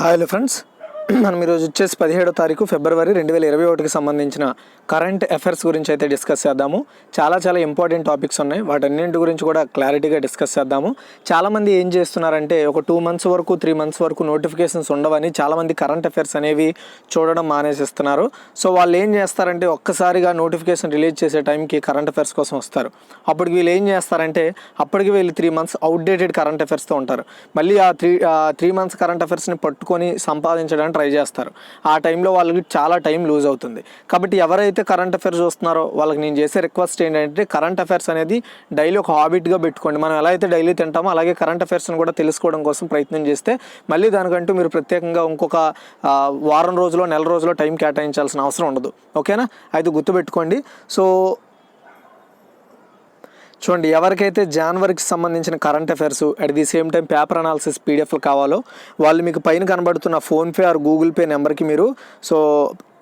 Hello friends, మనం ఈరోజు వచ్చేసి 17వ తారీఖు ఫిబ్రవరి 2021కి సంబంధించిన కరెంట్ అఫైర్స్ గురించి అయితే డిస్కస్ చేద్దాము. చాలా ఇంపార్టెంట్ టాపిక్స్ ఉన్నాయి, వాటన్నింటి గురించి కూడా క్లారిటీగా డిస్కస్ చేద్దాము. చాలామంది ఏం చేస్తున్నారంటే ఒక 2 మంత్స్ వరకు 3 మంత్స్ వరకు నోటిఫికేషన్స్ ఉండవని చాలామంది కరెంట్ అఫైర్స్ అనేవి చూడడం మానేసిస్తున్నారు. సో వాళ్ళు ఏం చేస్తారంటే ఒక్కసారిగా నోటిఫికేషన్ రిలీజ్ చేసే టైంకి కరెంట్ అఫైర్స్ కోసం వస్తారు. అప్పటికి వీళ్ళు ఏం చేస్తారంటే అప్పటికి వీళ్ళు 3 మంత్స్ అవుట్డేటెడ్ కరెంట్ అఫైర్స్తో ఉంటారు. మళ్ళీ ఆ త్రీ మంత్స్ కరెంట్ అఫైర్స్ని పట్టుకొని సంపాదించడానికి ట్రై చేస్తారు. ఆ టైంలో వాళ్ళకి చాలా టైం లూజ్ అవుతుంది. కాబట్టి ఎవరైతే కరెంట్ అఫైర్స్ చూస్తున్నారో వాళ్ళకి నేను చేసే రిక్వెస్ట్ ఏంటంటే కరెంట్ అఫైర్స్ అనేది డైలీ ఒక హాబిట్గా పెట్టుకోండి. మనం ఎలా అయితే డైలీ తింటామో అలాగే కరెంట్ అఫైర్స్ని కూడా తెలుసుకోవడం కోసం ప్రయత్నం చేస్తే మళ్ళీ దానికంటూ మీరు ప్రత్యేకంగా ఇంకొక వారం రోజులో నెల రోజులో టైం కేటాయించాల్సిన అవసరం ఉండదు. ఓకేనా? అయితే గుర్తుపెట్టుకోండి. సో చూడండి, ఎవరికైతే జనవరికి సంబంధించిన current affairs at the same time paper analysis పీడిఎఫ్లు కావాలో వాళ్ళు మీకు పైన కనబడుతున్న ఫోన్పే ఆర్ గూగుల్ పే నెంబర్కి మీరు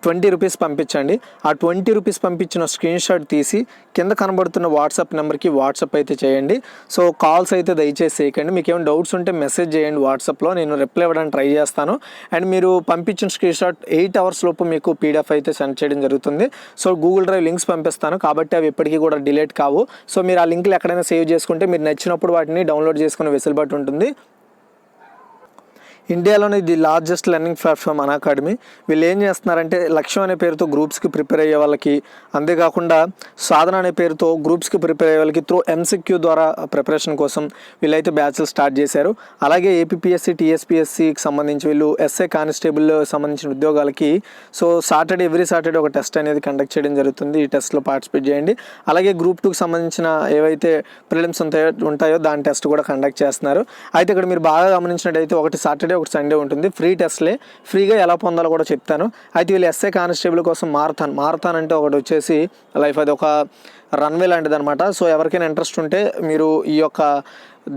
20 రూపీస్ పంపించండి. ఆ 20 రూపీస్ పంపించిన స్క్రీన్ షాట్ తీసి కింద కనబడుతున్న వాట్సాప్ నెంబర్కి వాట్సాప్ అయితే చేయండి. సో కాల్స్ అయితే దయచేసి చేయకండి. మీకు ఏమైనా డౌట్స్ ఉంటే మెసేజ్ చేయండి వాట్సాప్లో, నేను రిప్లై ఇవ్వడానికి ట్రై చేస్తాను. అండ్ మీరు పంపించిన స్క్రీన్ షాట్ 8 అవర్స్ లోపు మీకు పీడిఎఫ్ అయితే సెండ్ చేయడం జరుగుతుంది. సో గూగుల్ డ్రైవ్ లింక్స్ పంపిస్తాను కాబట్టి అవి ఎప్పటికీ కూడా డిలీట్ కావు. సో మీరు ఆ లింక్లు ఎక్కడైనా సేవ్ చేసుకుంటే మీరు నచ్చినప్పుడు వాటిని డౌన్లోడ్ చేసుకునే వెసులుబాటు ఉంటుంది. ఇండియాలోని the largest learning platform academy. వీళ్ళు ఏం చేస్తున్నారంటే లక్ష్యం అనే పేరుతో గ్రూప్స్కి ప్రిపేర్ అయ్యే వాళ్ళకి, అంతేకాకుండా సాధన అనే పేరుతో గ్రూప్స్కి ప్రిపేర్ అయ్యే వాళ్ళకి త్రూ ఎంసీక్యూ ద్వారా ప్రిపరేషన్ కోసం వీళ్ళైతే బ్యాచ్లు స్టార్ట్ చేశారు. అలాగే ఏపీఎస్సి టీఎస్పీఎస్సికి సంబంధించి వీళ్ళు ఎస్ఐ కానిస్టేబుల్ సంబంధించిన ఉద్యోగాలకి సో ఎవ్రీ సాటర్డే ఒక టెస్ట్ అనేది కండక్ట్ చేయడం జరుగుతుంది. ఈ టెస్ట్లో పార్టిసిపేట్ చేయండి. అలాగే గ్రూప్ 2కి సంబంధించిన ఏవైతే ప్రిలిమ్స్ ఉంటాయో దాని టెస్ట్ కూడా కండక్ట్ చేస్తున్నారు. అయితే ఇక్కడ మీరు బాగా గమనించినట్టయితే ఒకటి సాటర్డే ఒకటి సండే ఉంటుంది. ఫ్రీ టెస్ట్లే, ఫ్రీగా ఎలా పొందాలో కూడా చెప్తాను. అయితే వీళ్ళు ఎస్ఐ కానిస్టేబుల్ కోసం మారథాన్ అంటే ఒకటి వచ్చేసి లైఫ్ అది ఒక రన్వే లాంటిది అనమాట. సో ఎవరికైనా ఇంట్రెస్ట్ ఉంటే మీరు ఈ యొక్క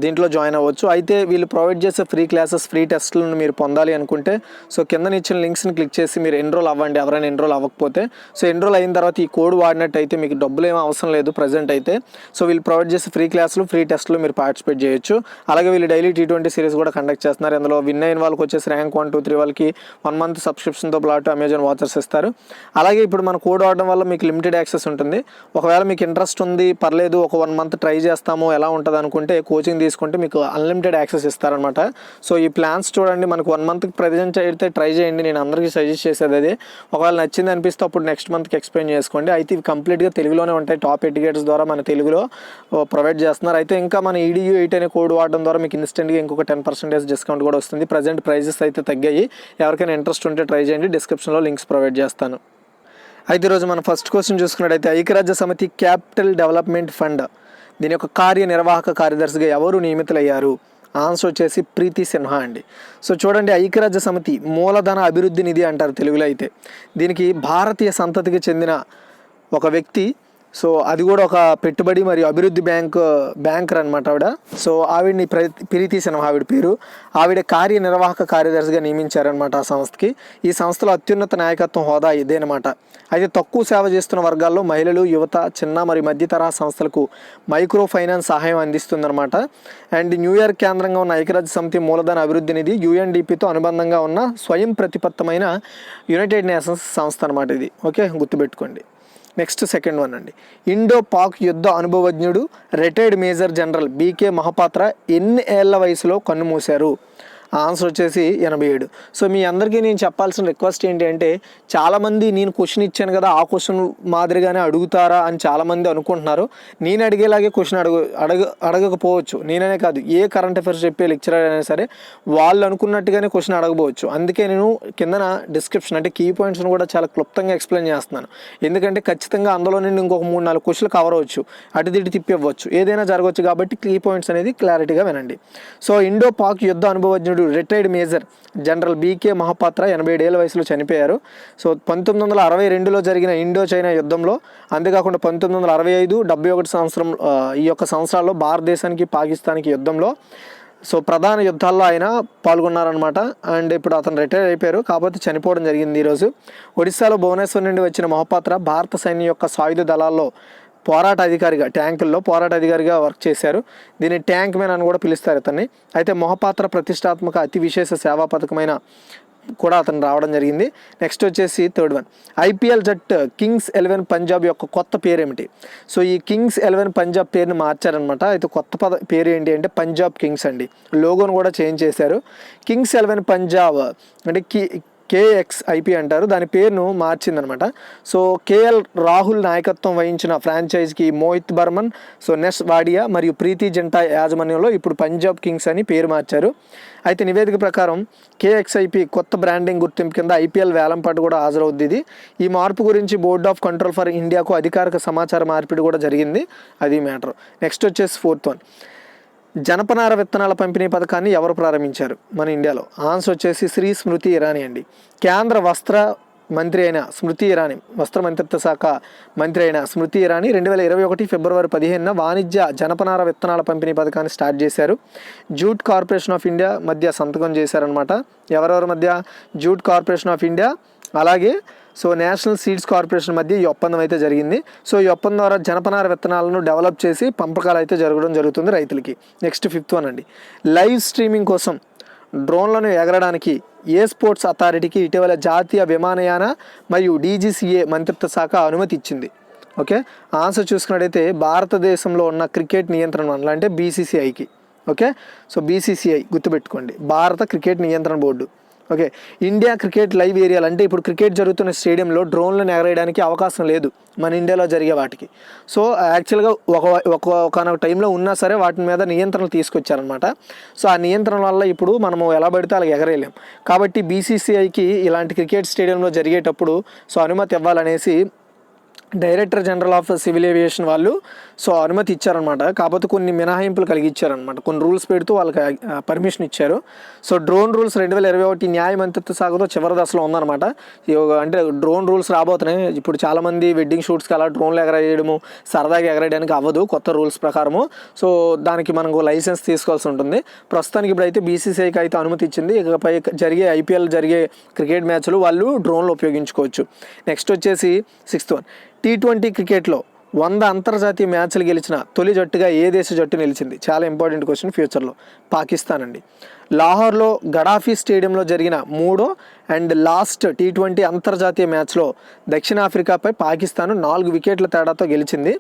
దీంట్లో జాయిన్ అవ్వచ్చు. అయితే వీళ్ళు ప్రొవైడ్ చేసే ఫ్రీ క్లాసెస్, ఫ్రీ టెస్ట్లను మీరు పొందాలి అనుకుంటే సో కింద ఇచ్చిన లింక్స్ని క్లిక్ చేసి మీరు ఎన్రోల్ అవ్వండి. ఎవరైనా ఎన్రోల్ అవ్వకపోతే సో ఎన్రోల్ అయిన తర్వాత ఈ కోడ్ వాడినట్టయితే మీకు డబ్బులు ఏమీ అవసరం లేదు ప్రజెంట్ అయితే. సో వీళ్ళు ప్రొవైడ్ చేసే ఫ్రీ క్లాసులు, ఫ్రీ టెస్ట్లు మీరు పార్టిసిపేట్ చేయొచ్చు. అలాగే వీళ్ళు డైలీ T20 సిరీస్ కూడా కండక్ట్ చేస్తున్నారు. అందులో విన్ అయిన వాళ్ళకి వచ్చేసి ర్యాంక్ 1, 2, 3 వాళ్ళకి 1 మంత్ సబ్స్క్రిప్షన్తో పాటు అమెజాన్ వాచర్స్ ఇస్తారు. అలాగే ఇప్పుడు మన కోడ్ వాడడం వల్ల మీకు లిమిటెడ్ యాక్సెస్ ఉంటుంది. ఒకవేళ మీకు ఇంట్రెస్ట్ ఉంది, పర్లేదు ఒక 1 మంత్ ట్రై చేస్తాము ఎలా ఉంటుంది అనుకుంటే కోచింగ్ తీసుకుంటే మీకు అన్లిమిటెడ్ యాక్సెస్ ఇస్తారనమాట. సో ఈ ప్లాన్స్ చూడండి, మనకు 1 మంత్కి ప్రజెంట్ అయితే ట్రై చేయండి. నేను అందరికీ సజెస్ట్ చేసేది అదే. ఒకవేళ నచ్చింది అనిపిస్తే అప్పుడు నెక్స్ట్ మంత్కి ఎక్స్ప్లెయిన్ చేసుకోండి. అయితే ఇవి కంప్లీట్గా తెలుగులోనే ఉంటాయి. టాప్ ఎడ్యుకేటర్స్ ద్వారా మన తెలుగులో ప్రొవైడ్ చేస్తున్నారు. అయితే ఇంకా మన EDU8 అనే కోడ్ వాడడం ద్వారా మీకు ఇన్స్టెంట్గా ఇంకొక 10% డిస్కౌంట్ కూడా వస్తుంది. ప్రజెంట్ ప్రైజెస్ అయితే తగ్గాయి. ఎవరికైనా ఇంట్రెస్ట్ ఉంటే ట్రై చేయండి. డిస్క్రిప్షన్లో లింక్స్ ప్రొవైడ్ చేస్తాను. అయితే ఈరోజు మన ఫస్ట్ క్వశ్చన్ చూసుకున్నట్టయితే ఐక్యరాజ్య సమితి క్యాపిటల్ డెవలప్మెంట్ ఫండ్ దీని యొక్క కార్యనిర్వాహక కార్యదర్శిగా ఎవరు నియమితులయ్యారు? ఆన్సర్ వచ్చేసి ప్రీతి సిన్హా అండి. సో చూడండి, ఐక్యరాజ్య సమితి మూలధన అభివృద్ధి నిధి అంటారు తెలుగులో. అయితే దీనికి భారతీయ సంతతికి చెందిన ఒక వ్యక్తి, సో అది కూడా ఒక పెట్టుబడి మరియు అభివృద్ధి బ్యాంకర్ అనమాట ఆవిడ. సో ఆవిడని ప్రీతి సిన్హా ఆవిడ పేరు. ఆవిడ కార్యనిర్వాహక కార్యదర్శిగా నియమించారనమాట ఆ సంస్థకి. ఈ సంస్థలో అత్యున్నత నాయకత్వం హోదా ఇదేనమాట. అయితే తక్కువ సేవ చేస్తున్న వర్గాల్లో మహిళలు, యువత, చిన్న మరియు మధ్య తరహా సంస్థలకు మైక్రో ఫైనాన్స్ సహాయం అందిస్తుందన్నమాట. అండ్ న్యూయార్క్ కేంద్రంగా ఉన్న ఐక్యరాజ్య సమితి మూలధన అభివృద్ధి నిధి UNDPతో అనుబంధంగా ఉన్న స్వయం ప్రతిపత్తమైన యునైటెడ్ నేషన్స్ సంస్థ అనమాట ఇది. ఓకే, గుర్తుపెట్టుకోండి. నెక్స్ట్ సెకండ్ వన్ అండి. ఇండో పాక్ యుద్ధ అనుభవజ్ఞుడు retired major general BK Mahapatra ఎన్ని ఏళ్ల వయసులో కన్నుమూశారు? ఆన్సర్ వచ్చేసి 87. సో మీ అందరికీ నేను చెప్పాల్సిన రిక్వెస్ట్ ఏంటి అంటే, చాలామంది నేను క్వశ్చన్ ఇచ్చాను కదా ఆ క్వశ్చన్ మాదిరిగానే అడుగుతారా అని చాలామంది అనుకుంటున్నారు. నేను అడిగేలాగే క్వశ్చన్ అడగకపోవచ్చు. నేననే కాదు, ఏ కరెంట్ అఫైర్స్ చెప్పే లెక్చరర్ అయినా సరే వాళ్ళు అనుకున్నట్టుగానే క్వశ్చన్ అడగకపోవచ్చు. అందుకే నేను కిందన డిస్క్రిప్షన్ అంటే కీ పాయింట్స్ని కూడా చాలా క్లుప్తంగా ఎక్స్ప్లెయిన్ చేస్తున్నాను. ఎందుకంటే ఖచ్చితంగా అందులో నుండి ఇంకొక 3-4 క్వశ్చన్లు కవర్ అవ్వచ్చు, అటు తిట్టి తిప్పివ్వచ్చు, ఏదైనా జరగవచ్చు. కాబట్టి కీ పాయింట్స్ అనేది క్లారిటీగా వినండి. సో ఇండో పాక్ యుద్ధ అనుభవజ్ఞుడు retired major general BK Mahapatra 87 ఏళ్ల వయసులో చనిపోయారు. సో 1962లో జరిగిన ఇండో చైనా యుద్ధంలో, అంతేకాకుండా 1965, 71 సంవత్సరం ఈ యొక్క సంవత్సరాల్లో భారతదేశానికి పాకిస్తాన్కి యుద్ధంలో సో ప్రధాన యుద్ధాల్లో ఆయన పాల్గొన్నారనమాట. అండ్ ఇప్పుడు అతను రిటైర్ అయిపోయారు, కాకపోతే చనిపోవడం జరిగింది ఈరోజు. ఒడిశాలో భువనేశ్వర్ నుండి వచ్చిన మహాపాత్ర భారత సైన్యం యొక్క సాయుధ దళాల్లో పోరాట అధికారిగా, ట్యాంకుల్లో పోరాట అధికారిగా వర్క్ చేశారు. దీన్ని ట్యాంక్ మ్యాన్ అని కూడా పిలుస్తారు ఇతన్ని. అయితే మొహపాత్ర ప్రతిష్టాత్మక అతి విశేష సేవా పథకమైన కూడా అతను రావడం జరిగింది. నెక్స్ట్ వచ్చేసి థర్డ్ వన్, ఐపీఎల్ జట్టు కింగ్స్ 11 పంజాబ్ యొక్క కొత్త పేరు ఏమిటి? సో ఈ కింగ్స్ 11 పంజాబ్ పేరుని మార్చారనమాట. అయితే కొత్త పేరు ఏంటి అంటే పంజాబ్ కింగ్స్ అండి. లోగోను కూడా చేంజ్ చేశారు. కింగ్స్ 11 పంజాబ్ అంటే KXIP అంటారు, దాని పేరును మార్చిందనమాట. సో కేఎల్ రాహుల్ నాయకత్వం వహించిన ఫ్రాంచైజ్కి మోహిత్ బర్మన్, సో నెస్ వాడియా మరియు ప్రీతి జంటా యాజమాన్యంలో ఇప్పుడు పంజాబ్ కింగ్స్ అని పేరు మార్చారు. అయితే నివేదిక ప్రకారం KXIP కొత్త బ్రాండింగ్ గుర్తింపు కింద IPL వేలంపాటు కూడా హాజరవుద్ది. ఇది ఈ మార్పు గురించి బోర్డ్ ఆఫ్ కంట్రోల్ ఫర్ ఇండియాకు అధికారిక సమాచార మార్పిడి కూడా జరిగింది. అది మ్యాటర్. నెక్స్ట్ వచ్చేసి ఫోర్త్ వన్, జనపనార విత్తనాల పంపిణీ పథకాన్ని ఎవరు ప్రారంభించారు మన ఇండియాలో? ఆన్సర్ వచ్చేసి శ్రీ స్మృతి ఇరానీ అండి. కేంద్ర వస్త్ర మంత్రిత్వ శాఖ మంత్రి అయిన స్మృతి ఇరానీ 2021 ఫిబ్రవరి 15న వాణిజ్య జనపనార విత్తనాల పంపిణీ పథకాన్ని స్టార్ట్ చేశారు. జూట్ కార్పొరేషన్ ఆఫ్ ఇండియా మధ్య సంతకం చేశారనమాట. ఎవరెవరి మధ్య? జూట్ కార్పొరేషన్ ఆఫ్ ఇండియా అలాగే సో నేషనల్ సీడ్స్ కార్పొరేషన్ మధ్య ఈ ఒప్పందం అయితే జరిగింది. సో ఈ ఒప్పందం ద్వారా జనపనార విత్తనాలను డెవలప్ చేసి పంపకాలు అయితే జరుగుతుంది రైతులకి. నెక్స్ట్ ఫిఫ్త్ వన్ అండి, లైవ్ స్ట్రీమింగ్ కోసం డ్రోన్లను ఎగరడానికి ఏ స్పోర్ట్స్ అథారిటీకి ఇటీవల జాతీయ విమానయాన మరియు DGCA మంత్రిత్వ శాఖ అనుమతి ఇచ్చింది? ఓకే, ఆన్సర్ చూసుకున్నట్టయితే భారతదేశంలో ఉన్న క్రికెట్ నియంత్రణ మండలి అంటే BCCIకి. ఓకే, సో BCCI గుర్తుపెట్టుకోండి, భారత క్రికెట్ నియంత్రణ board. Okay, India cricket live ఏరియాలు అంటే ఇప్పుడు క్రికెట్ జరుగుతున్న స్టేడియంలో డ్రోన్లను ఎగరేయడానికి అవకాశం లేదు మన ఇండియాలో జరిగే వాటికి. సో యాక్చువల్గా ఒకనొక టైంలో ఉన్నా సరే వాటి మీద నియంత్రణలు తీసుకొచ్చారనమాట. సో ఆ నియంత్రణ వల్ల ఇప్పుడు మనము ఎలా పడితే అలా ఎగరేయలేం. కాబట్టి BCCIకి ఇలాంటి క్రికెట్ స్టేడియంలో జరిగేటప్పుడు సో అనుమతి ఇవ్వాలనేసి director general of civil aviation వాళ్ళు సో అనుమతి ఇచ్చారనమాట. కాకపోతే కొన్ని మినహాయింపులు కలిగించారనమాట, కొన్ని రూల్స్ పెడుతూ వాళ్ళకి పర్మిషన్ ఇచ్చారు. సో డ్రోన్ రూల్స్ 2021 న్యాయ మంత్రిత్వ శాఖతో చివరి దశలో ఉందన్నమాట. అంటే డ్రోన్ రూల్స్ రాబోతున్నాయి. ఇప్పుడు చాలామంది వెడ్డింగ్ షూట్స్కి అలా డ్రోన్లు ఎగరేయడము సరదాగా ఎగరేయడానికి అవ్వదు కొత్త రూల్స్ ప్రకారము. సో దానికి మనకు లైసెన్స్ తీసుకోవాల్సి ఉంటుంది. ప్రస్తుతానికి ఇప్పుడైతే BCCIకి అయితే అనుమతి ఇచ్చింది. ఇకపై IPL జరిగే క్రికెట్ మ్యాచ్లు వాళ్ళు డ్రోన్లు ఉపయోగించుకోవచ్చు. నెక్స్ట్ వచ్చేసి సిక్స్త్ వన్, T20 క్రికెట్లో 100 అంతర్జాతీయ మ్యాచ్లు గెలిచిన తొలి జట్టుగా ఏ దేశ జట్టు నిలిచింది? చాలా ఇంపార్టెంట్ క్వశ్చన్ ఫ్యూచర్లో. పాకిస్తాన్ అండి. లాహోర్లో గడాఫీ స్టేడియంలో జరిగిన మూడో అండ్ లాస్ట్ T20 అంతర్జాతీయ మ్యాచ్లో దక్షిణాఫ్రికాపై పాకిస్తాన్ 4 వికెట్ల తేడాతో గెలిచింది.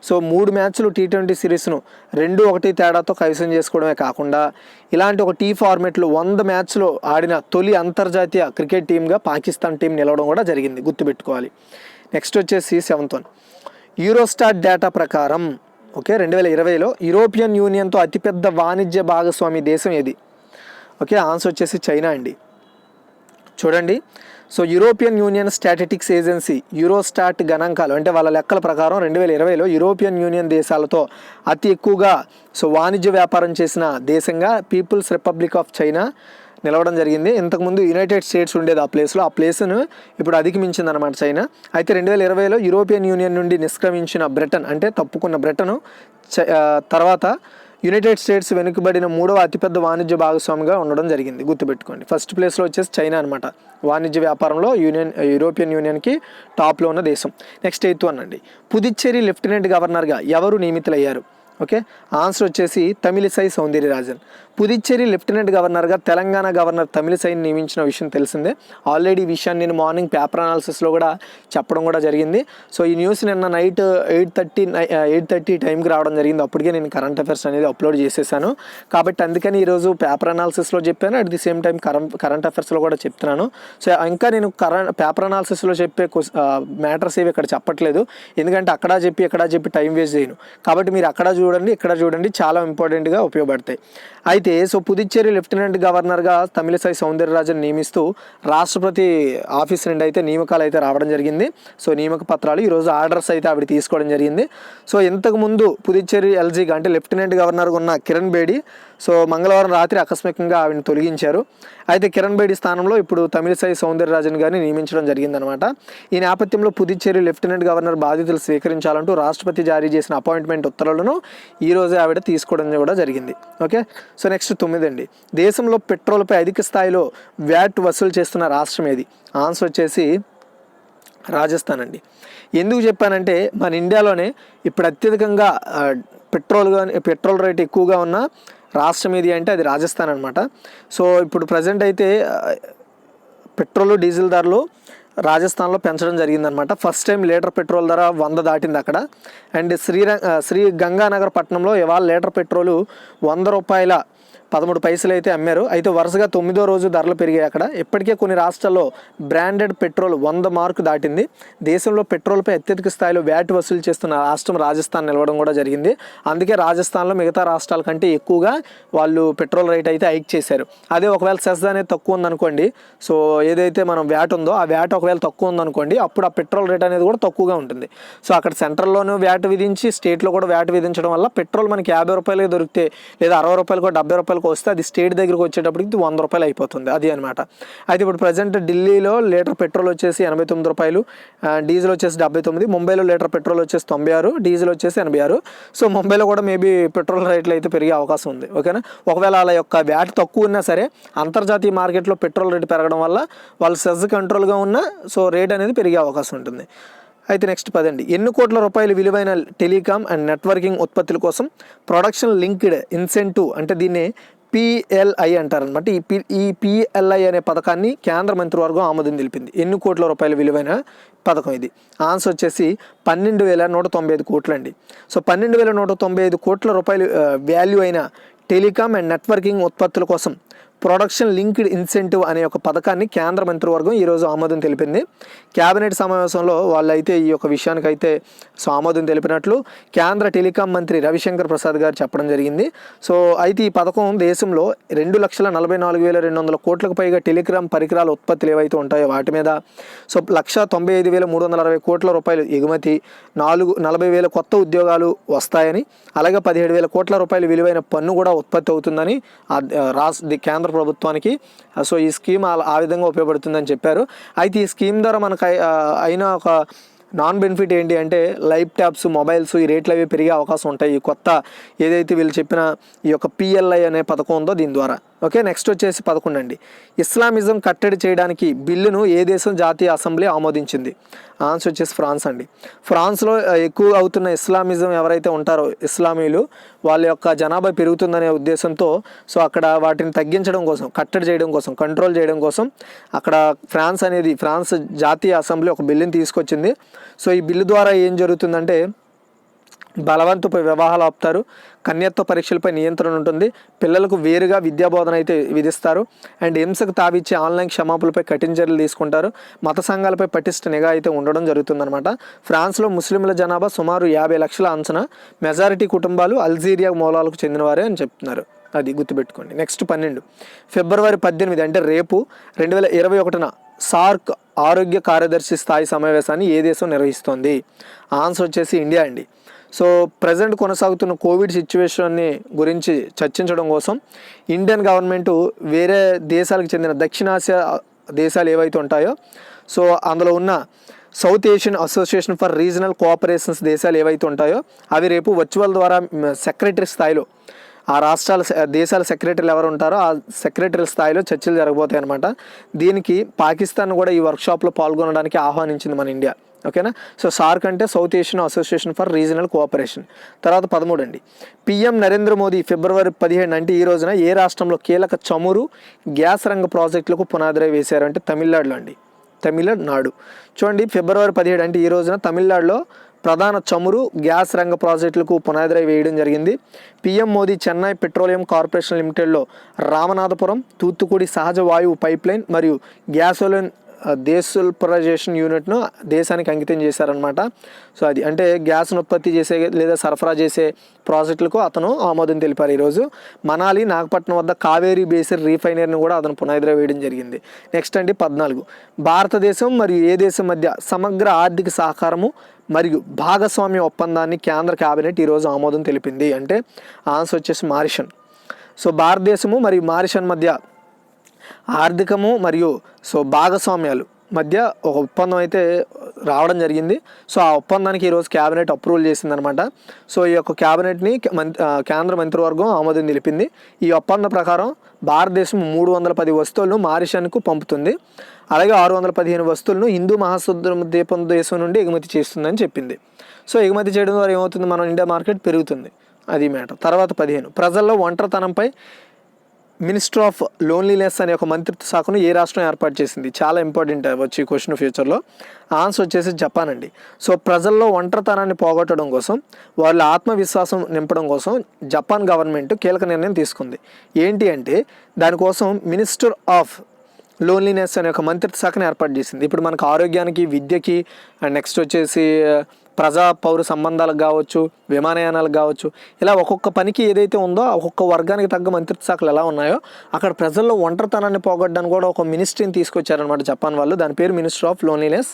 సో 3 మ్యాచ్లు T20 సిరీస్ను 2-1 తేడాతో కైవసం చేసుకోవడమే కాకుండా ఇలాంటి ఒక ఫార్మేట్లో 100 మ్యాచ్లు ఆడిన తొలి అంతర్జాతీయ క్రికెట్ టీమ్గా పాకిస్తాన్ టీం నిలవడం కూడా జరిగింది, గుర్తుపెట్టుకోవాలి. నెక్స్ట్ వచ్చేసి సెవెంత్ వన్, యూరోస్టాట్ డేటా ప్రకారం 2020లో యూరోపియన్ యూనియన్తో అతిపెద్ద వాణిజ్య భాగస్వామి దేశం ఏది? ఓకే, ఆన్సర్ వచ్చేసి చైనా అండి. చూడండి, so European Union statistics agency Eurostat గణాంకాలు అంటే వాళ్ళ లెక్కల ప్రకారం 2020లో యూరోపియన్ యూనియన్ దేశాలతో అతి ఎక్కువగా సో వాణిజ్య వ్యాపారం చేసిన దేశంగా పీపుల్స్ రిపబ్లిక్ ఆఫ్ చైనా నిలవడం జరిగింది. ఇంతకుముందు యునైటెడ్ స్టేట్స్ ఉండేది ఆ ప్లేస్ను ఇప్పుడు అధిగమించింది అనమాట చైనా. అయితే 2020లో యూరోపియన్ యూనియన్ నుండి నిష్క్రమించిన బ్రిటన్ అంటే తప్పుకున్న బ్రిటన్ తర్వాత యునైటెడ్ స్టేట్స్ వెనుకబడిన 3వ అతిపెద్ద వాణిజ్య భాగస్వామిగా ఉండడం జరిగింది, గుర్తుపెట్టుకోండి. ఫస్ట్ ప్లేస్లో వచ్చేసి చైనా అనమాట వాణిజ్య వ్యాపారంలో యూరోపియన్ యూనియన్కి టాప్లో ఉన్న దేశం. నెక్స్ట్ 8th వన్ అండి, పుదుచ్చేరి లెఫ్టినెంట్ గవర్నర్గా ఎవరు నియమితులయ్యారు? ఓకే, ఆన్సర్ వచ్చేసి తమిళిసై సౌందర్యరాజన్. పుదుచ్చేరి లెఫ్టినెంట్ గవర్నర్గా తెలంగాణ గవర్నర్ తమిళిసైని నియమించిన విషయం తెలిసిందే. ఆల్రెడీ ఈ విషయాన్ని నేను మార్నింగ్ పేపర్ అనాలిసిస్లో కూడా చెప్పడం కూడా జరిగింది. సో ఈ న్యూస్ నిన్న నైట్ 8:30 టైంకి రావడం జరిగింది. అప్పటికే నేను కరెంట్ అఫైర్స్ అనేది అప్లోడ్ చేసేసాను. కాబట్టి అందుకని ఈరోజు పేపర్ అనాలిసిస్లో చెప్పాను, అట్ ది సేమ్ టైం కరెంట్ అఫైర్స్లో కూడా చెప్తున్నాను. సో ఇంకా నేను పేపర్ అనాలిసిస్లో చెప్పే మ్యాటర్స్ ఏవి ఇక్కడ చెప్పట్లేదు, ఎందుకంటే అక్కడ చెప్పి టైం వేస్ట్ చేయను. కాబట్టి మీరు అక్కడ చూడండి, ఇక్కడ చూడండి, చాలా ఇంపార్టెంట్గా ఉపయోగపడతాయి. అయితే సో పుదుచ్చేరి లెఫ్టినెంట్ గవర్నర్గా తమిళిసై సౌందర్యరాజన్ నియమిస్తూ రాష్ట్రపతి ఆఫీస్ నుండి అయితే నియామకాలు అయితే రావడం జరిగింది. సో నియామక పత్రాలు ఈరోజు ఆర్డర్స్ అయితే ఆవిడ తీసుకోవడం జరిగింది. సో ఇంతకుముందు పుదుచ్చేరి ఎల్జీగా అంటే లెఫ్టినెంట్ గవర్నర్గా ఉన్న కిరణ్ బేడి సో మంగళవారం రాత్రి ఆకస్మికంగా ఆవిడని తొలగించారు. అయితే కిరణ్ బేడి స్థానంలో ఇప్పుడు తమిళిసై సౌందర్యరాజన్ గారిని నియమించడం జరిగిందనమాట. ఈ నేపథ్యంలో పుదుచ్చేరి లెఫ్టినెంట్ గవర్నర్ బాధ్యతలు స్వీకరించాలంటూ రాష్ట్రపతి జారీ చేసిన అపాయింట్మెంట్ ఉత్తర్వులను ఈరోజే ఆవిడ తీసుకోవడం కూడా జరిగింది. ఓకే, సో నెక్స్ట్ 9 అండి, దేశంలో పెట్రోల్పై అధిక స్థాయిలో వ్యాట్ వసూలు చేస్తున్న రాష్ట్రం ఏది? ఆన్సర్ వచ్చేసి రాజస్థాన్ అండి. ఎందుకు చెప్పానంటే మన ఇండియాలోనే ఇప్పుడు అత్యధికంగా పెట్రోల్ రేట్ ఎక్కువగా ఉన్న రాష్ట్రం ఏది అంటే అది రాజస్థాన్ అనమాట. సో ఇప్పుడు ప్రజెంట్ అయితే పెట్రోల్ డీజిల్ ధరలు రాజస్థాన్లో పెంచడం జరిగిందనమాట. ఫస్ట్ టైం లీటర్ పెట్రోల్ ధర 100 దాటింది అక్కడ. అండ్ శ్రీ గంగానగర్ పట్టణంలో ఇవాళ లీటర్ పెట్రోలు ₹100.13 అయితే అమ్మారు. అయితే వరుసగా 9వ రోజు ధరలు పెరిగాయి అక్కడ. ఇప్పటికే కొన్ని రాష్ట్రాల్లో బ్రాండెడ్ పెట్రోల్ 100 మార్కు దాటింది. దేశంలో పెట్రోల్పై అత్యధిక స్థాయిలో వ్యాట్ వసూలు చేస్తున్న రాష్ట్రం రాజస్థాన్ నిలవడం కూడా జరిగింది. అందుకే రాజస్థాన్లో మిగతా రాష్ట్రాల కంటే ఎక్కువగా వాళ్ళు పెట్రోల్ రేట్ అయితే హైక్ చేశారు. అదే ఒకవేళ సెస్ అనేది తక్కువ ఉందనుకోండి, సో ఏదైతే మనం వ్యాట్ ఉందో ఆ వ్యాట్ ఒకవేళ తక్కువ ఉందనుకోండి, అప్పుడు ఆ పెట్రోల్ రేట్ అనేది కూడా తక్కువగా ఉంటుంది. సో అక్కడ సెంట్రల్లోనూ వ్యాట్ విధించి స్టేట్లో కూడా వ్యాట్ విధించడం వల్ల పెట్రోల్ మనకి ₹50 దొరికితే లేదా ₹60 ₹70 వస్తే అది స్టేట్ దగ్గరికి వచ్చేటప్పటికి ₹100 అయిపోతుంది. అది అనమాట. అయితే ఇప్పుడు ప్రజెంట్ ఢిల్లీలో లీటర్ పెట్రోల్ వచ్చేసి ₹89, డీజిల్ వచ్చేసి 79, ముంబైలో లీటర్ పెట్రోల్ వచ్చేసి 96, డీజిల్ వచ్చేసి 86. సో ముంబైలో కూడా మేబీ పెట్రోల్ రేట్లు అయితే పెరిగే అవకాశం ఉంది. ఓకేనా. ఒకవేళ వాళ్ళ యొక్క వ్యాట్ తక్కువ ఉన్నా సరే అంతర్జాతీయ మార్కెట్లో పెట్రోల్ రేటు పెరగడం వల్ల వాళ్ళు సెజ్ కంట్రోల్గా ఉన్న సో రేట్ అనేది పెరిగే అవకాశం ఉంటుంది. అయితే నెక్స్ట్ 10 ఎన్ని కోట్ల రూపాయలు విలువైన టెలికాం అండ్ నెట్వర్కింగ్ ఉత్పత్తుల కోసం ప్రొడక్షన్ లింక్డ్ ఇన్సెంటివ్ అంటే దీన్ని PLI అంటారనమాట. ఈ PLI అనే పథకాన్ని కేంద్ర మంత్రివర్గం ఆమోదం తెలిపింది. ఎన్ని కోట్ల రూపాయల విలువైన పథకం ఇది? ఆన్సర్ వచ్చేసి 12,195 కోట్లు అండి. సో 12,195 కోట్ల రూపాయలు వాల్యూ అయిన టెలికాం అండ్ నెట్వర్కింగ్ ఉత్పత్తుల కోసం ప్రొడక్షన్ లింక్డ్ ఇన్సెంటివ్ అనే ఒక పథకాన్ని కేంద్ర మంత్రివర్గం ఈరోజు ఆమోదం తెలిపింది. క్యాబినెట్ సమావేశంలో వాళ్ళైతే ఈ యొక్క విషయానికైతే సో ఆమోదం తెలిపినట్లు కేంద్ర టెలికాం మంత్రి రవిశంకర్ ప్రసాద్ గారు చెప్పడం జరిగింది. సో అయితే ఈ పథకం దేశంలో 2,44,200 కోట్లకు పైగా టెలికాం పరికరాల ఉత్పత్తులు ఏవైతే ఉంటాయో వాటి మీద సో 1,95,360 కోట్ల రూపాయలు ఎగుమతి, 40,000 కొత్త ఉద్యోగాలు వస్తాయని, అలాగే 17,000 కోట్ల రూపాయలు విలువైన పన్ను కూడా ఉత్పత్తి అవుతుందని కేంద్ర ప్రభుత్వానికి సో ఈ స్కీమ్ ఆ విధంగా ఉపయోగపడుతుందని చెప్పారు. అయితే ఈ స్కీమ్ ద్వారా మనకు అయిన ఒక నాన్ బెనిఫిట్ ఏంటి అంటే ల్యాప్టాప్స్, మొబైల్స్ ఈ రేట్లు అవి పెరిగే అవకాశం ఉంటాయి. ఈ కొత్త ఏదైతే వీళ్ళు చెప్పిన ఈ యొక్క PLI అనే పథకం ఉందో దీని ద్వారా. ఓకే. నెక్స్ట్ వచ్చేసి 11 అండి. ఇస్లామిజం కట్టడి చేయడానికి బిల్లును ఏ దేశం జాతీయ అసెంబ్లీ ఆమోదించింది? ఆన్సర్ వచ్చేసి ఫ్రాన్స్ అండి. ఫ్రాన్స్లో ఎక్కువ అవుతున్న ఇస్లామిజం ఎవరైతే ఉంటారో ఇస్లామీలు వాళ్ళ యొక్క జనాభా పెరుగుతుందనే ఉద్దేశంతో సో అక్కడ వాటిని తగ్గించడం కోసం, కట్టడి చేయడం కోసం, కంట్రోల్ చేయడం కోసం అక్కడ ఫ్రాన్స్ జాతీయ అసెంబ్లీ ఒక బిల్లుని తీసుకొచ్చింది. సో ఈ బిల్లు ద్వారా ఏం జరుగుతుందంటే బలవంతపు వివాహాలు ఆపుతారు, కన్యత్వ పరీక్షలపై నియంత్రణ ఉంటుంది, పిల్లలకు వేరుగా విద్యాబోధన అయితే విధిస్తారు, అండ్ హింసకు తావిచ్చే ఆన్లైన్ క్షమాపణలపై కఠిన చర్యలు తీసుకుంటారు, మత సంఘాలపై పటిష్ట నిఘా అయితే ఉండడం జరుగుతుందన్నమాట. ఫ్రాన్స్లో ముస్లింల జనాభా సుమారు 50 లక్షల అంచనా, మెజారిటీ కుటుంబాలు అల్జీరియా మూలాలకు చెందినవారే అని చెప్తున్నారు. అది గుర్తుపెట్టుకోండి. నెక్స్ట్ 12 ఫిబ్రవరి 18 అంటే రేపు 2021న సార్క్ ఆరోగ్య కార్యదర్శి స్థాయి సమావేశాన్ని ఏ దేశం నిర్వహిస్తోంది? ఆన్సర్ వచ్చేసి ఇండియా అండి. సో ప్రజెంట్ కొనసాగుతున్న కోవిడ్ సిచ్యువేషన్ని గురించి చర్చించడం కోసం ఇండియన్ గవర్నమెంటు వేరే దేశాలకు చెందిన దక్షిణాసియా దేశాలు ఏవైతే ఉంటాయో సో అందులో ఉన్న south Asian association for regional cooperations దేశాలు ఏవైతే ఉంటాయో అవి రేపు వర్చువల్ ద్వారా సెక్రటరీ స్థాయిలో ఆ దేశాల సెక్రటరీలు ఎవరు ఉంటారో ఆ సెక్రటరీ స్థాయిలో చర్చలు జరగబోతాయి అనమాట. దీనికి పాకిస్తాన్ కూడా ఈ వర్క్షాప్లో పాల్గొనడానికి ఆహ్వానించింది మన ఇండియా. ఓకేనా. సో సార్క్ అంటే south Asian association for regional cooperation. తర్వాత 13 అండి. PM నరేంద్ర మోదీ ఫిబ్రవరి 15 అంటే ఈ రోజున ఏ రాష్ట్రంలో కీలక చమురు గ్యాస్ రంగ ప్రాజెక్టులకు పునాదిరాయి వేశారు అంటే తమిళనాడులో అండి. తమిళనాడు. చూడండి ఫిబ్రవరి 17 అంటే ఈ రోజున తమిళనాడులో ప్రధాన చమురు గ్యాస్ రంగ ప్రాజెక్టులకు పునాదిరాయి వేయడం జరిగింది. PM Modi Chennai petroleum corporation లిమిటెడ్లో రామనాథపురం, తూత్తుకుడి సహజ వాయువు పైప్లైన్ మరియు గ్యాసోలిన్ దేశల్పరైజేషన్ యూనిట్ను దేశానికి అంకితం చేశారనమాట. సో అది అంటే గ్యాస్ను ఉత్పత్తి చేసే లేదా సరఫరా చేసే ప్రాజెక్టులకు అతను ఆమోదం తెలిపారు. ఈరోజు మనాలి, నాగపట్నం వద్ద కావేరీ బేసిన్ రీఫైనరీని కూడా అతను పునాదిరాయి వేయడం జరిగింది. నెక్స్ట్ అండి 14 భారతదేశం మరియు ఏ దేశం మధ్య సమగ్ర ఆర్థిక సహకారము మరియు భాగస్వామ్య ఒప్పందాన్ని కేంద్ర కేబినెట్ ఈరోజు ఆమోదం తెలిపింది అంటే ఆన్సర్ వచ్చేసి మారిషన్. సో భారతదేశము మరియు మారిషన్ మధ్య ఆర్థికము మరియు సో భాగస్వామ్యాలు మధ్య ఒక ఒప్పందం అయితే రావడం జరిగింది. సో ఆ ఒప్పందానికి ఈరోజు క్యాబినెట్ అప్రూవల్ చేసిందనమాట. సో ఈ యొక్క క్యాబినెట్ని కేంద్ర మంత్రివర్గం ఆమోదం తెలిపింది. ఈ ఒప్పంద ప్రకారం భారతదేశం 310 వస్తువులను మారిషస్కు పంపుతుంది. అలాగే 615 వస్తువులను హిందూ మహాసముద్ర ద్వీపం దేశం నుండి ఎగుమతి చేస్తుందని చెప్పింది. సో ఎగుమతి చేయడం ద్వారా ఏమవుతుంది, మన ఇండియా మార్కెట్ పెరుగుతుంది, అది మ్యాటర్. తర్వాత 15 ప్రజల్లో ఒంటరితనంపై మినిస్టర్ ఆఫ్ లోన్లీనెస్ అనే ఒక మంత్రిత్వ శాఖను ఏ రాష్ట్రం ఏర్పాటు చేసింది? చాలా ఇంపార్టెంట్ వచ్చి క్వశ్చన్ ఫ్యూచర్లో. ఆన్సర్ వచ్చేసి జపాన్ అండి. సో ప్రజల్లో ఒంటరితనాన్ని పోగొట్టడం కోసం, వాళ్ళ ఆత్మవిశ్వాసం నింపడం కోసం జపాన్ గవర్నమెంట్ కీలక నిర్ణయం తీసుకుంది. ఏంటి అంటే దానికోసం మినిస్టర్ ఆఫ్ లోన్లీనెస్ అనే ఒక మంత్రిత్వ శాఖను ఏర్పాటు చేసింది. ఇప్పుడు మనకు ఆరోగ్యానికి, విద్యకి, అండ్ నెక్స్ట్ వచ్చేసి ప్రజా పౌర సంబంధాలకు కావచ్చు, విమానయానాలకు కావచ్చు, ఇలా ఒక్కొక్క పనికి ఏదైతే ఉందో ఒక్కొక్క వర్గానికి తగ్గ మంత్రిత్వ శాఖలు ఎలా ఉన్నాయో అక్కడ ప్రజల్లో ఒంటరితనాన్ని పోగొట్టడానికి కూడా ఒక మినిస్ట్రీని తీసుకొచ్చారనమాట జపాన్ వాళ్ళు. దాని పేరు మినిస్టర్ ఆఫ్ లోన్లీనెస్.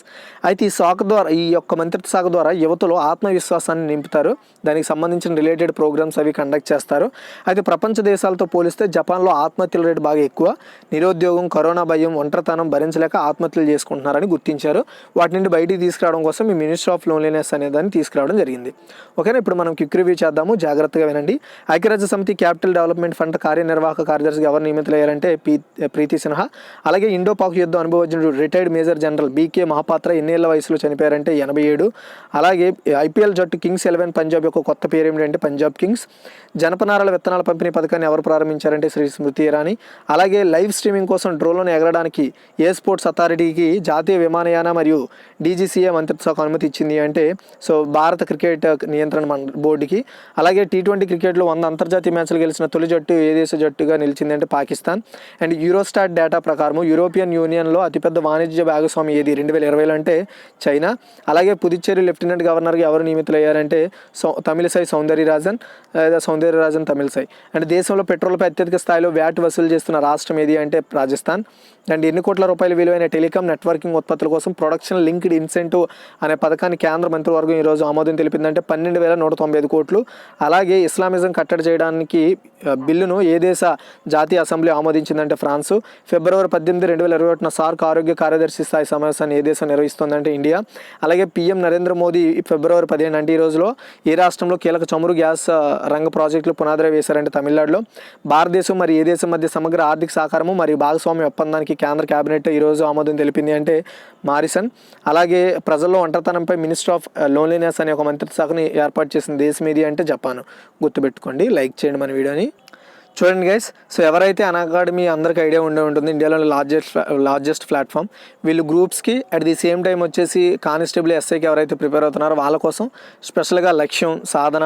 అయితే ఈ శాఖ ద్వారా, ఈ యొక్క మంత్రిత్వ శాఖ ద్వారా యువతలో ఆత్మవిశ్వాసాన్ని నింపుతారు. దానికి సంబంధించిన రిలేటెడ్ ప్రోగ్రామ్స్ అవి కండక్ట్ చేస్తారు. అయితే ప్రపంచ దేశాలతో పోలిస్తే జపాన్లో ఆత్మహత్యల రేటు బాగా ఎక్కువ. నిరుద్యోగం, కరోనా భయం, ఒంటరితనం భరించలేక ఆత్మహత్యలు చేసుకుంటున్నారని గుర్తించారు. వాటి నుండి బయటికి తీసుకురావడం కోసం ఈ మినిస్టర్ ఆఫ్ లోన్లీనెస్ అనే దాన్ని తీసుకురావడం జరిగింది. ఓకేనా, ఇప్పుడు మనం క్విక్ రివ్యూ చేద్దాము, జాగ్రత్తగా వినండి. ఐక్యరాజ్య సమితి క్యాపిటల్ డెవలప్మెంట్ ఫండ్ కార్యనిర్వాహక కార్యదర్శిగా ఎవరు నియమితులయ్యారంటే ప్రీతి సిన్హా. అలాగే ఇండో పాక్ యుద్ధ అనుభవజ్ఞుడు retired major general BK Mahapatra ఎన్నేళ్ల వయసులో చనిపోయారంటే 87. అలాగే ఐపీఎల్ జట్టు కింగ్స్ 11 పంజాబ్ యొక్క కొత్త పేరు ఏమిటంటే పంజాబ్ కింగ్స్. జనపనారాల విత్తనాల పంపిణీ పథకాన్ని ఎవరు ప్రారంభించారంటే శ్రీ స్మృతి ఇరానీ. అలాగే లైవ్ స్ట్రీమింగ్ కోసం డ్రోన్లను ఎగరడానికి ఏ స్పోర్ట్స్ అథారిటీకి జాతీయ విమానయాన మరియు డీజీసీఏ మంత్రిత్వ శాఖ అనుమతి ఇచ్చింది అంటే సో భారత క్రికెట్ నియంత్రణ బోర్డుకి. అలాగే T20 క్రికెట్లో 100 అంతర్జాతీయ మ్యాచ్లు గెలిచిన తొలి జట్టు ఏ దేశ జట్టుగా నిలిచింది అంటే పాకిస్తాన్. అండ్ యూరోస్టాట్ డేటా ప్రకారం యూరోపియన్ యూనియన్లో అతిపెద్ద వాణిజ్య భాగస్వామి ఏది 2020 అంటే చైనా. అలాగే పుదుచ్చేరి లెఫ్టినెంట్ గవర్నర్గా ఎవరు నియమితులయ్యారంటే తమిళసై సౌందర్యరాజన్ లేదా సౌందర్యరాజన్ తమిళసై. అండ్ దేశంలో పెట్రోల్పై అత్యధిక స్థాయిలో వ్యాట్ వసూలు చేస్తున్న రాష్ట్రం ఏది అంటే రాజస్థాన్. అండ్ ఎన్ని కోట్ల రూపాయల విలువైన టెలికాం నెట్వర్కింగ్ ఉత్పత్తుల కోసం ప్రొడక్షన్ లింక్డ్ ఇన్సెంటివ్ అనే పథకాన్ని కేంద్ర మంత్రివర్గం ఈరోజు ఆమోదం తెలిపిందంటే 12,195 కోట్లు. అలాగే ఇస్లామిజం కట్టడి చేయడానికి బిల్లును ఏ దేశ జాతీయ అసెంబ్లీ ఆమోదించిందంటే ఫ్రాన్సు. ఫిబ్రవరి 18, 2021 సార్క్ ఆరోగ్య కార్యదర్శి స్థాయి సమావేశాన్ని ఏ దేశం నిర్వహిస్తుందంటే ఇండియా. అలాగే పీఎం నరేంద్ర మోదీ ఫిబ్రవరి 15 అంటే ఈ రోజులో ఏ రాష్ట్రంలో కీలక చమురు గ్యాస్ రంగ ప్రాజెక్టులు పునాదిరా వేశారంటే తమిళనాడులో. భారతదేశం మరి ఏ దేశం మధ్య సమగ్ర ఆర్థిక సహకారము మరియు భాగస్వామ్య ఒప్పందానికి కేంద్ర కేబినెట్ ఈరోజు ఆమోదం తెలిపింది అంటే మారిసన్. అలాగే ప్రజల్లో ఒంటరితనంపై మినిస్టర్ ఆఫ్ లోన్లీనెస్ అనే ఒక మంత్రిత్వ శాఖని ఏర్పాటు చేసిన దేశం ఏది అంటే జపాన్. గుర్తుపెట్టుకోండి, లైక్ చేయండి మన వీడియోని. చూడండి గైస్, సో ఎవరైతే అన్అకాడమీ అందరికీ ఐడియా ఉండే ఉంటుంది, ఇండియాలో లార్జెస్ట్ ప్లాట్ఫామ్. వీళ్ళు గ్రూప్స్కి అట్ ది సేమ్ టైం వచ్చేసి కానిస్టేబుల్, ఎస్ఐకి ఎవరైతే ప్రిపేర్ అవుతున్నారో వాళ్ళ కోసం స్పెషల్గా లక్ష్యం, సాధన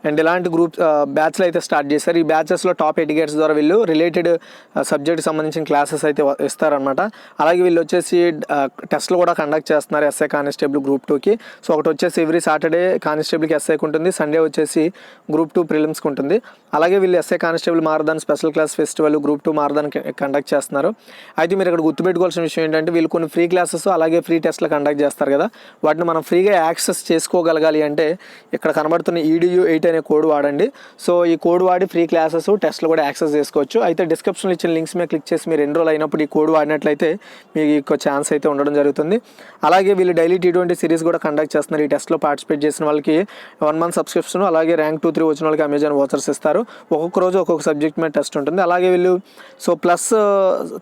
అండ్ ఇలాంటి గ్రూప్ బ్యాచ్లు అయితే స్టార్ట్ చేశారు. ఈ బ్యాచెస్లో టాప్ ఎడ్యుకేట్స్ ద్వారా వీళ్ళు రిలేటెడ్ సబ్జెక్ట్కి సంబంధించిన క్లాసెస్ అయితే ఇస్తారనమాట. అలాగే వీళ్ళు వచ్చేసి టెస్ట్లు కూడా కండక్ట్ చేస్తున్నారు ఎస్ఐ కానిస్టేబుల్ గ్రూప్ 2కి. సో ఒకటి వచ్చేసి ఎవ్రీ సాటర్డే కానిస్టేబుల్కి ఎస్ఐకి ఉంటుంది, సండే వచ్చేసి గ్రూప్ 2 ప్రిలిమ్స్కి ఉంటుంది. అలాగే వీళ్ళు SI constable marathon special class festival group 2 marathon conduct చేస్తున్నారు. అయితే మీరు ఇక్కడ గుర్తుపెట్టుకోవాల్సిన విషయం ఏంటంటే వీళ్ళు కొన్ని ఫ్రీ క్లాసెస్ అలాగే ఫ్రీ టెస్ట్లు కండక్ట్ చేస్తారు కదా, వాటిని మనం ఫ్రీగా యాక్సెస్ చేసుకోగలగాలి అంటే ఇక్కడ కనబడుతున్న EDU 8 అనే కోడ్ వాడండి. సో ఈ కోడ్ వాడి ఫ్రీ క్లాసెస్, టెస్ట్లు కూడా యాక్సెస్ చేసుకోవచ్చు. అయితే డిస్క్రిప్షన్లో ఇచ్చిన లింక్స్ మీద క్లిక్ చేసి మీరు ఎన్రోల్ అయినప్పుడు ఈ కోడ్ వాడినట్లయితే మీకు ఛాన్స్ అయితే ఉండడం జరుగుతుంది. అలాగే వీళ్ళు డైలీ T20 సిరీస్ కూడా కండక్ట్ చేస్తున్నారు. ఈ టెస్ట్లో పార్టిసిపేట్ చేసిన వాళ్ళకి 1 month సబ్స్క్రిప్షన్, అలాగే ర్యాంక్ 2, 3 వచ్చిన వాళ్ళకి అమెజాన్ వాచర్స్ ఇస్తారు. ఒక్కొక్క రోజు ఒక్కొక్క సబ్జెక్ట్ మీద టెస్ట్ ఉంటుంది. అలాగే వీళ్ళు సో ప్లస్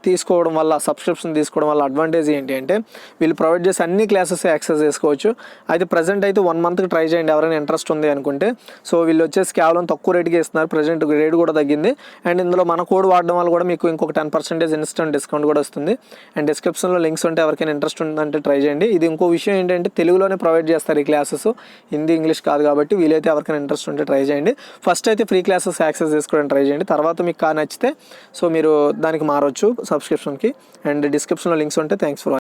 తీసుకోవడం వల్ల, సబ్స్క్రిప్షన్ తీసుకోవడం వల్ల అడ్వాంటేజ్ ఏంటి అంటే వీళ్ళు ప్రొవైడ్ చేసే అన్ని క్లాసెస్ యాక్సెస్ చేసుకోవచ్చు. అయితే ప్రజెంట్ అయితే 1 monthకి ట్రై చేయండి ఎవరైనా ఇంట్రెస్ట్ ఉంది అనుకుంటే. సో వీళ్ళు వచ్చేసి కేవలం తక్కువ రేటుకి ఇస్తున్నారు. ప్రజెంట్ రేట్ కూడా తగ్గింది. అండ్ ఇందులో మన కోడ్ వాడడం వల్ల కూడా మీకు ఇంకొక 10% ఇన్స్టెంట్ డిస్కౌంట్ కూడా వస్తుంది. అండ్ డిస్క్రిప్షన్లో లింక్స్ ఉంటే ఎవరికైనా ఇంట్రెస్ట్ ఉందంటే ట్రై చేయండి. ఇది ఇంకో విషయం ఏంటంటే తెలుగులోనే ప్రొవైడ్ చేస్తారు ఈ క్లాసెస్, హిందీ ఇంగ్లీష్ కాదు కాబట్టి వీలైతే ఎవరికైనా ఇంట్రెస్ట్ ఉంటే ట్రై చేయండి. ఫస్ట్ అయితే ఫ్రీ క్లాసెస్ యాక్సెస్ చేసుకోవడానికి ట్రై చేయండి. తర్వాత మీకు నచ్చితే సో మీరు దానికి మారవచ్చు సబ్స్క్రిప్షన్కి. అండ్ డిస్క్రిప్షన్లో లింక్స్ ఉంటే థ్యాంక్స్ ఫర్